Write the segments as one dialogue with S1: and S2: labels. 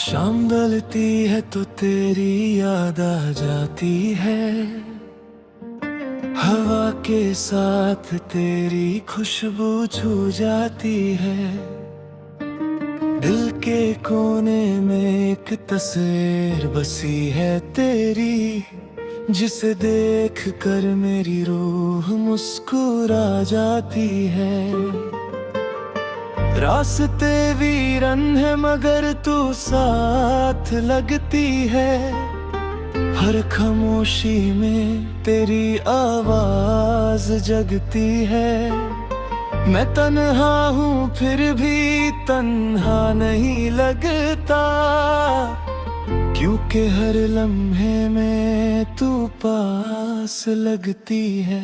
S1: शाम ढलती है तो तेरी याद आ जाती है, हवा के साथ तेरी खुशबू छू जाती है। दिल के कोने में एक तस्वीर बसी है तेरी, जिसे देख कर मेरी रूह मुस्कुरा जाती है। रास्ते वीरन है मगर तू साथ लगती है, हर खामोशी में तेरी आवाज जगती है। मैं तन्हा हूँ फिर भी तन्हा नहीं लगता, क्योंकि हर लम्हे में तू पास लगती है।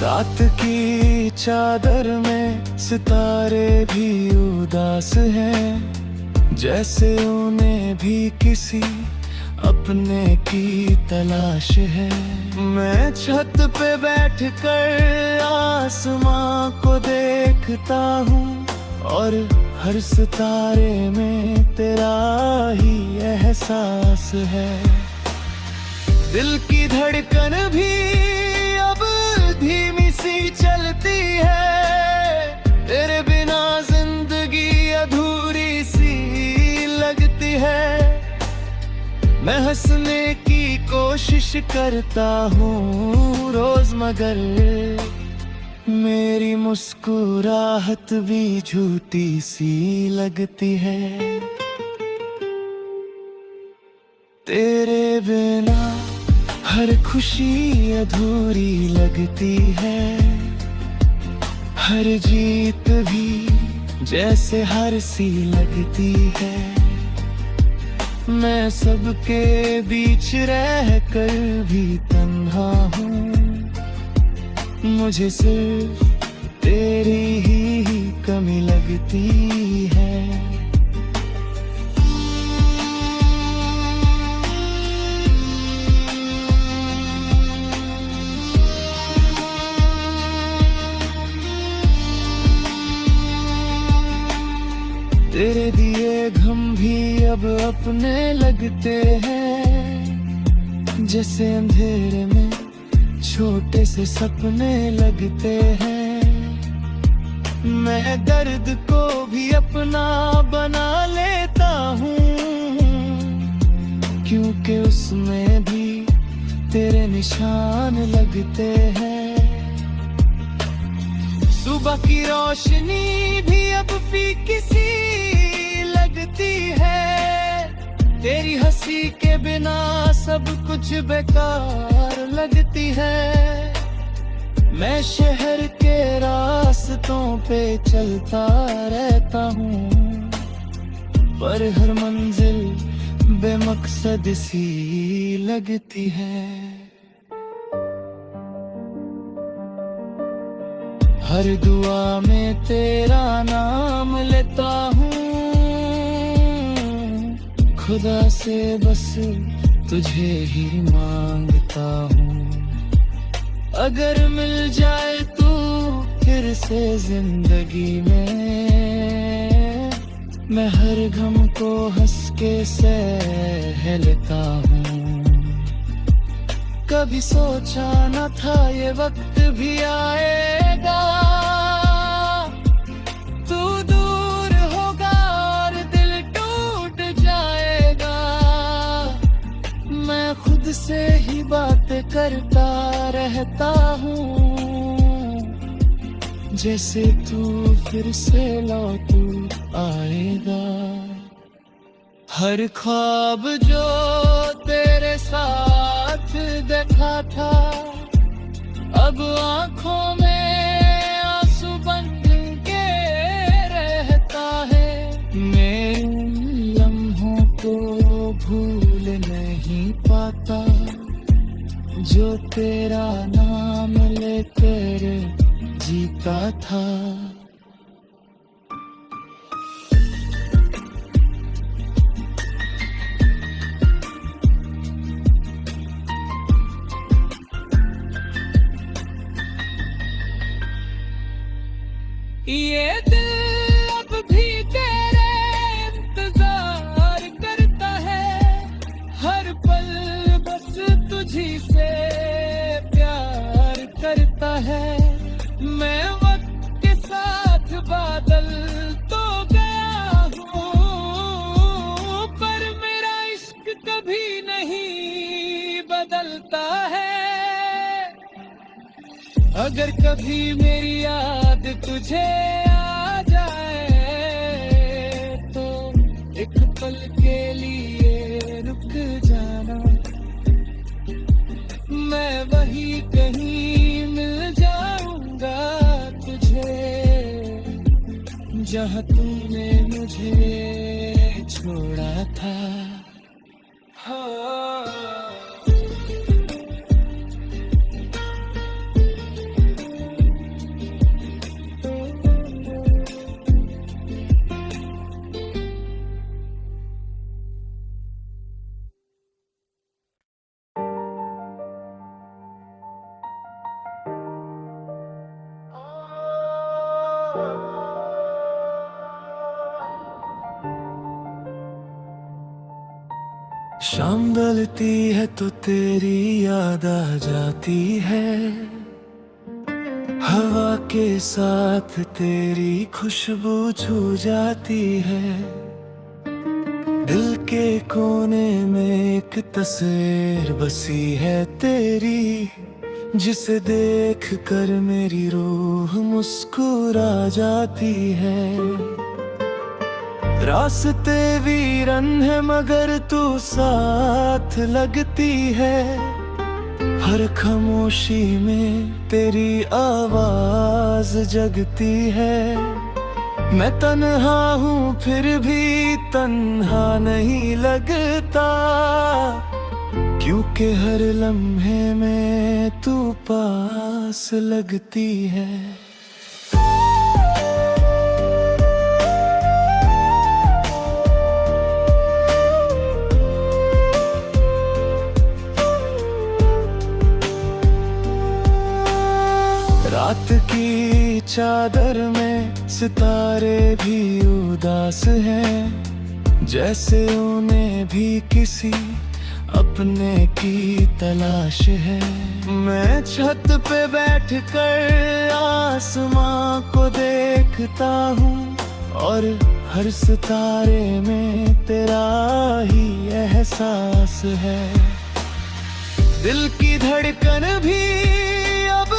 S1: रात की चादर में सितारे भी उदास हैं, जैसे उन्हें भी किसी अपने की तलाश है। मैं छत पे बैठकर आसमां को देखता हूँ, और हर सितारे में तेरा ही एहसास है। दिल की धड़कन भी अब धीमी सी चलती है, तेरे बिना जिंदगी अधूरी सी लगती है। मैं हंसने की कोशिश करता हूँ रोज, मगर मेरी मुस्कुराहट भी झूठी सी लगती है। तेरे बिना हर खुशी अधूरी लगती है, हर जीत भी जैसे हार सी लगती है। मैं सबके बीच रहकर भी तन्हा हूँ, मुझे सिर्फ तेरी ही कमी लगती है। तेरे दिए घम भी अब अपने लगते हैं, जैसे अंधेरे में छोटे से सपने लगते हैं। मैं दर्द को भी अपना बना लेता हूँ, क्योंकि उसमें भी तेरे निशान लगते हैं। सुबह की रोशनी भी अब फीकी सी लगती है, तेरी हंसी के बिना सब कुछ बेकार लगती है। मैं शहर के रास्तों पे चलता रहता हूँ, पर हर मंजिल बेमकसद सी लगती है। हर दुआ में तेरा नाम लेता हूँ, खुदा से बस तुझे ही मांगता हूँ। अगर मिल जाए तू फिर से जिंदगी में, मैं हर गम को हंस के सह लेता हूँ। कभी सोचा न था ये वक्त भी आएगा, तू दूर होगा और दिल टूट जाएगा। मैं खुद से ही बातें करता रहता हूँ, जैसे तू फिर से लौट आएगा। हर ख्वाब जो तेरे साथ देखा था, अब आंखों में आंसू बन के रहता है। मेरे लम्हों को भूल नहीं पाता, जो तेरा नाम लेकर जीता था। ये दिल अब भी तेरे इंतजार करता है, हर पल बस तुझी से प्यार करता है। मैं वक्त के साथ बादल तो गया हूँ, पर मेरा इश्क कभी नहीं बदलता है। अगर कभी मेरी याद तुझे आ जाए तो एक पल के लिए रुक जाना, मैं वही कहीं मिल जाऊंगा तुझे जहाँ तूने मुझे छोड़ा था। हाँ। शाम ढलती है तो तेरी याद आ जाती है, हवा के साथ तेरी खुशबू छू जाती है। दिल के कोने में एक तस्वीर बसी है तेरी, जिसे देख कर मेरी रूह मुस्कुरा जाती है। रास्ते वीरन है मगर तू साथ लगती है, हर खामोशी में तेरी आवाज जगती है। मैं तन्हा हूँ फिर भी तन्हा नहीं लगता, क्योंकि हर लम्हे में तू पास लगती है। रात की चादर में सितारे भी उदास हैं, जैसे उन्हें भी किसी अपने की तलाश है। मैं छत पे बैठकर आसमां को देखता हूँ, और हर सितारे में तेरा ही एहसास है। दिल की धड़कन भी अब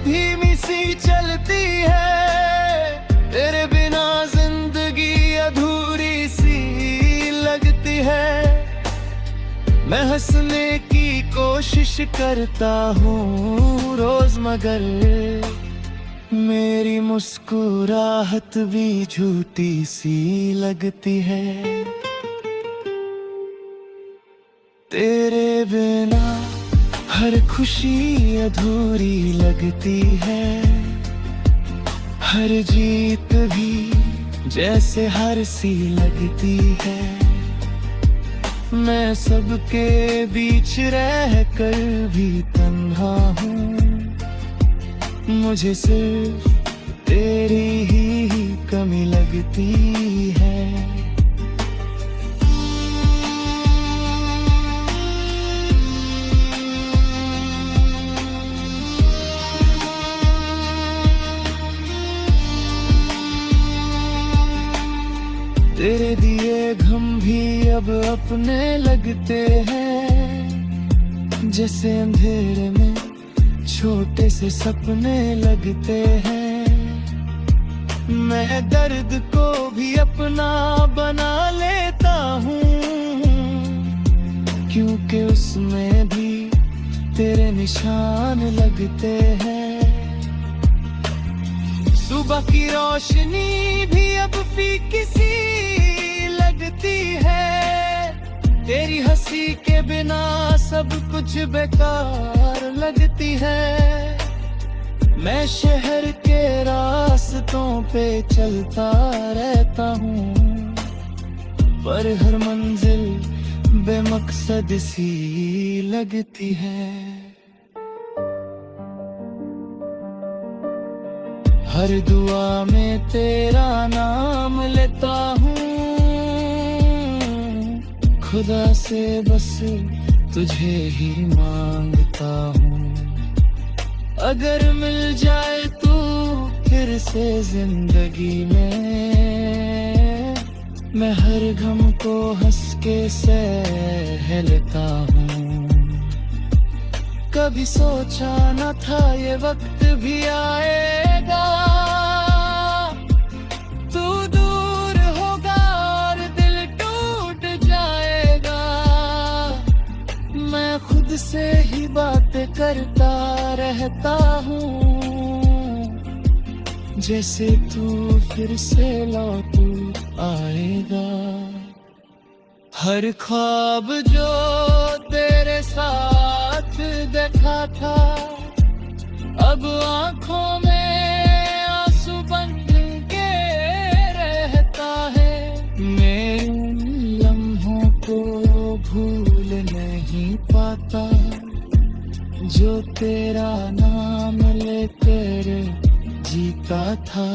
S1: धीमी सी चलती है, तेरे बिना जिंदगी अधूरी सी लगती है। मैं हंसने की कोशिश करता हूँ रोज, मगर मेरी मुस्कुराहट भी झूठी सी लगती है। तेरे बिना हर खुशी अधूरी लगती है, हर जीत भी जैसे हार सी लगती है। मैं सबके बीच रहकर भी तन्हा हूँ, मुझे सिर्फ तेरी ही कमी लगती है। तेरे दिए घम भी अब अपने लगते हैं, जैसे अंधेरे में छोटे से सपने लगते हैं। मैं दर्द को भी अपना बना लेता हूँ, क्योंकि उसमें भी तेरे निशान लगते हैं। सुबह की रोशनी भी अब फीकी सी लगती है, तेरी हंसी के बिना सब कुछ बेकार लगती है। मैं शहर के रास्तों पे चलता रहता हूँ, पर हर मंजिल बेमकसद सी लगती है। हर दुआ में तेरा नाम लेता हूँ, खुदा से बस तुझे ही मांगता हूँ। अगर मिल जाए तू फिर से जिंदगी में, मैं हर गम को हंस के सह लेता हूँ। कभी सोचा न था ये वक्त भी आएगा, तू दूर होगा और दिल टूट जाएगा। मैं खुद से ही बातें करता रहता हूँ, जैसे तू फिर से लौट आएगा। हर ख्वाब जो तेरे साथ देखा था, अब आंखों में आंसू बन के रहता है। मेरे लम्हों को भूल नहीं पाता, जो तेरा नाम लेकर जीता था।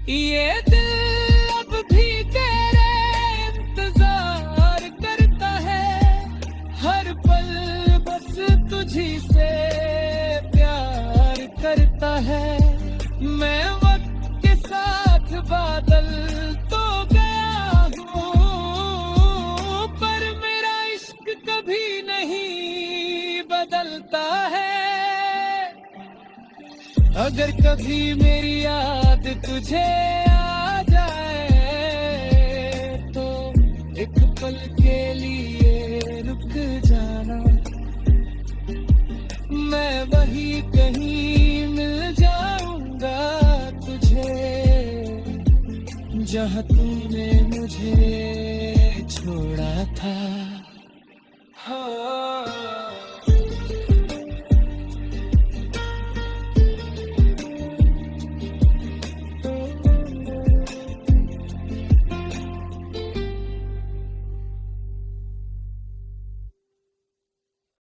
S1: ये दिल अब भी तेरे इंतजार करता है, हर पल बस तुझी से प्यार करता है। मैं वक्त के साथ बादल तो गया हूँ, पर मेरा इश्क कभी नहीं बदलता है। अगर कभी मेरी याद तुझे आ जाए, तो एक पल के लिए रुक जाना, मैं वही कहीं मिल जाऊंगा तुझे, जहाँ तूने मुझे छोड़ा था। हाँ।